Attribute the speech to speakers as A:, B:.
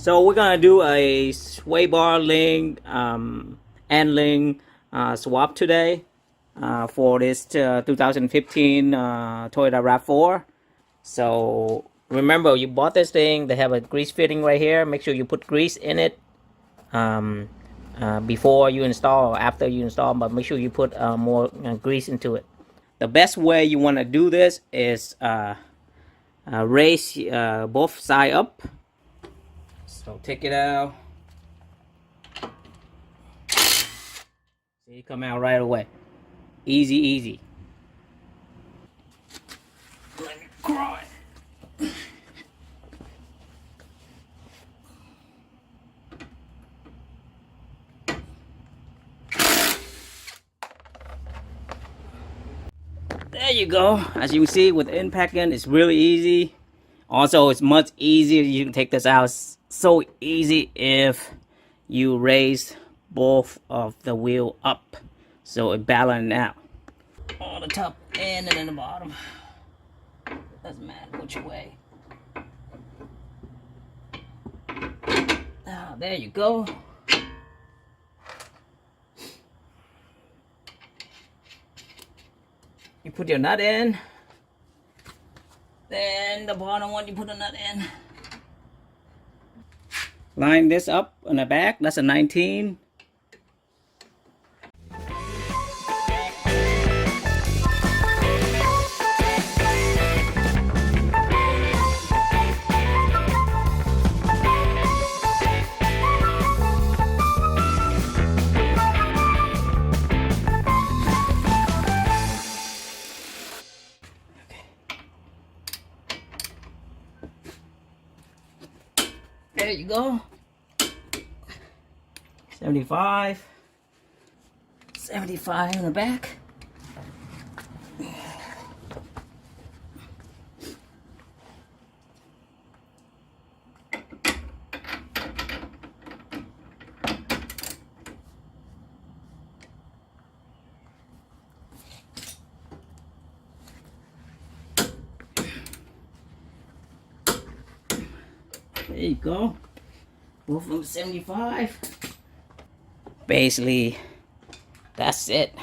A: So we're gonna do a sway bar link and link swap today for this 2015 Toyota Rav4. So remember, you bought this thing. They have a grease fitting right here. Make sure you put grease in it before you install or after you install, but make sure you put more grease into it. The best way you want to do this is raise both sides up. So take it out. See, come out right away. Easy, easy. Let me cry. There you go. As you can see, with impacting, it's really easy. Also, it's much easier. You can take this out so easy if you raise both of the wheel up, so it balances out on the top and then the bottom. Doesn't matter which way. There you go. You put your nut in. Then the bottom one, you put a nut in. Line this up on the back. That's a 19. There you go. 75. 75 in the back. There you go. Both of them 75. Basically, that's it.